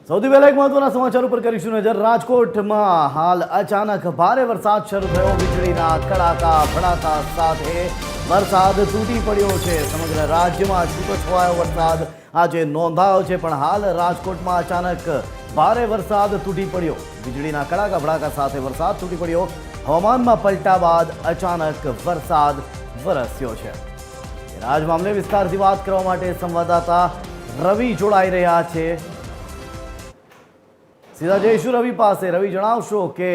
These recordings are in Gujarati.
સૌથી પહેલા એક મહત્વના સમાચાર ઉપર કરીશું નજર। રાજકોટમાં હાલ અચાનક ભારે વરસાદ શરૂ થયો। વીજળીના કડાકા ભડાકા સાથે વરસાદ તૂટી પડ્યો છે। સમગ્ર રાજ્યમાં છૂટોછવાયો વરસાદ આજે નોંધાયો છે, પણ હાલ રાજકોટમાં અચાનક ભારે વરસાદ તૂટી પડ્યો। વીજળીના કડાકા ભડાકા સાથે વરસાદ તૂટી પડ્યો। હવામાનમાં પલટા બાદ અચાનક વરસાદ વરસ્યો છે। આજ મામલે વિસ્તારથી વાત કરવા માટે સંવાદદાતા રવિ જોડાઈ રહ્યા છે। સીધા જઈશું રવિ પાસે। રવિ, જણાવશો કે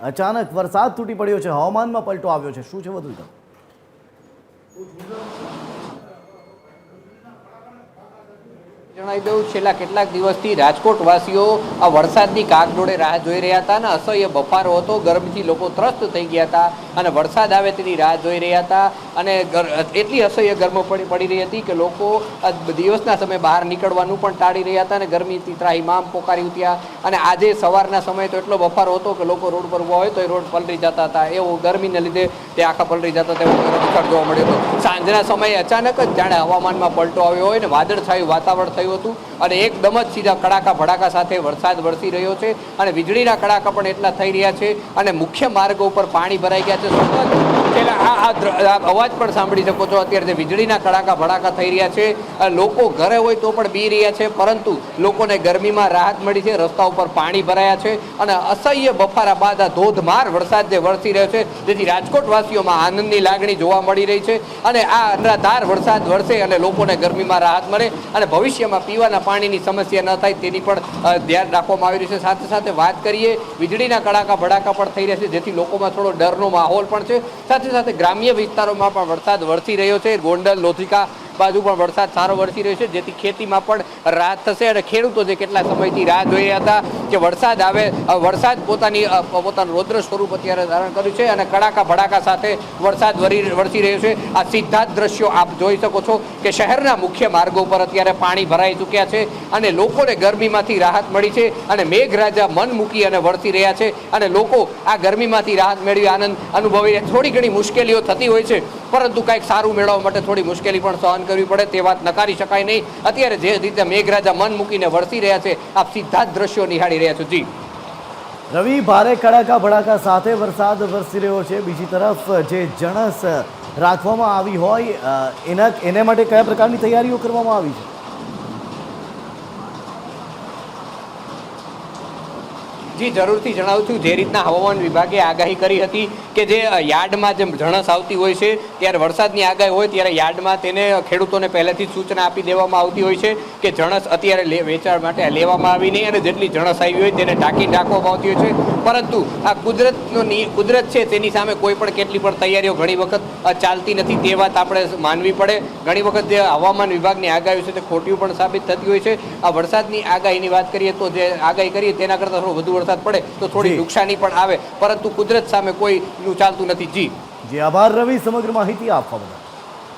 અચાનક વરસાદ તૂટી પડ્યો છે, હવામાનમાં પલટો આવ્યો છે, શું છે વધુ વિગત? જણાવી દઉં, છેલ્લા કેટલાક દિવસથી રાજકોટવાસીઓ આ વરસાદની કાગડોળે રાહ જોઈ રહ્યા હતા અને અસહ્ય બફારો હતો। ગરમીથી લોકો ત્રસ્ત થઈ ગયા હતા અને વરસાદ આવે તેની રાહ જોઈ રહ્યા હતા અને એટલી અસહ્ય ગરમી પડી રહી હતી કે લોકો દિવસના સમયે બહાર નીકળવાનું પણ ટાળી રહ્યા હતા અને ગરમીથી ત્રાહિમામ પોકારી ઉઠ્યા। અને આજે સવારના સમયે તો એટલો બફારો હતો કે લોકો રોડ પર ઊભા હોય તો એ રોડ પલળી જતા હતા। એવું ગરમીને લીધે તે આખા પલળી જતા હતા, એવો રસ્તો જોવા મળ્યો હતો। સાંજના સમયે અચાનક જ જાણે હવામાનમાં પલટો આવ્યો હોય ને વાદળછાયું વાતાવરણ થયું હતું અને એકદમ જ સીધા કડાકા ભડાકા સાથે વરસાદ વરસી રહ્યો છે અને વીજળીના કડાકા પણ એટલા થઈ રહ્યા છે અને મુખ્ય માર્ગો ઉપર પાણી ભરાઈ ગયા છે। અવાજ પણ સાંભળી શકો છો, અત્યારે જે વીજળીના કડાકા ભડાકા થઈ રહ્યા છે। લોકો ઘરે હોય તો પણ બી રહ્યા છે, પરંતુ લોકોને ગરમીમાં રાહત મળી છે। રસ્તા ઉપર પાણી ભરાયા છે અને અસહ્ય બફારા બાદ આ ધોધમાર વરસાદ જે વરસી રહ્યો છે, જેથી રાજકોટવાસીઓમાં આનંદની લાગણી જોવા મળી રહી છે અને આ અનરાધાર વરસાદ વરસે અને લોકોને ગરમીમાં રાહત મળે અને ભવિષ્યમાં પીવાના પાણીની સમસ્યા ન થાય તેની પણ ધ્યાન રાખવામાં આવી રહ્યું છે। સાથે સાથે વાત કરીએ, વીજળીના કડાકા ભડાકા પણ થઈ રહ્યા છે, જેથી લોકોમાં થોડો ડરનો માહોલ પણ છે। સાથે સાથે ગ્રામ્ય વિસ્તારોમાં પણ વરસાદ વરસી રહ્યો છે। ગોંડલ, લોધિકા બાજુ પણ વરસાદ સારો વરસી રહ્યો છે, જેથી ખેતીમાં પણ રાહત થશે અને ખેડૂતો જે કેટલા સમયથી રાહ જોઈ રહ્યા હતા કે વરસાદ આવે, વરસાદ પોતાનું રૌદ્ર સ્વરૂપ અત્યારે ધારણ કર્યું છે અને કડાકા ભડાકા સાથે વરસાદ વરસી રહ્યો છે। આ સીધા જ દ્રશ્યો આપ જોઈ શકો છો કે શહેરના મુખ્ય માર્ગો પર અત્યારે પાણી ભરાઈ ચૂક્યા છે અને લોકોને ગરમીમાંથી રાહત મળી છે અને મેઘરાજા મન મૂકી અને વરસી રહ્યા છે અને લોકો આ ગરમીમાંથી રાહત મેળવી આનંદ અનુભવી રહ્યા। થોડી ઘણી મુશ્કેલીઓ થતી હોય છે, પરંતુ કંઈક સારું મેળવવા માટે થોડી મુશ્કેલી પણ સહન કરવી પડે, તે વાત નકારી શકાય નહીં। અત્યારે જે રીતે મેઘરાજા મન મૂકીને વરસી રહ્યા છે, આપ સીધા જ દ્રશ્યો નિહાળી રહ્યા છો। જી રવિ, ભારે કડાકા ભડાકા સાથે વરસાદ વરસી રહ્યો છે। બીજી તરફ જે જણસ રાખવામાં આવી હોય એને માટે કયા પ્રકારની તૈયારીઓ કરવામાં આવી છે? જી, જરૂરથી જણાવું છું, જે રીતના હવામાન વિભાગે આગાહી કરી હતી કે જે યાર્ડમાં જેમ જણસ આવતી હોય છે, ત્યારે વરસાદની આગાહી હોય ત્યારે યાર્ડમાં તેને ખેડૂતોને પહેલેથી જ સૂચના આપી દેવામાં આવતી હોય છે કે જણસ અત્યારે વેચાણ માટે લેવામાં આવી નહીં અને જેટલી જણસ આવી હોય તેને ઢાંકીને રાખવામાં આવતી હોય છે। પરંતુ આ કુદરત છે, તેની સામે કોઈ પણ કેટલી પણ તૈયારીઓ ઘણી વખત ચાલતી નથી, તે વાત આપણે માનવી પડે। ઘણી વખત જે હવામાન વિભાગની આગાહી છે તે ખોટી પણ સાબિત થતી હોય છે। આ વરસાદની આગાહીની વાત કરીએ તો જે આગાહી કરીએ તેના કરતાં થોડો વધુ વરસાદ પડે તો થોડી નુકસાની પણ આવે, પરંતુ કુદરત સામે કોઈનું ચાલતું નથી। જી, આભાર રવિ સમગ્ર માહિતી આપવા બદલ।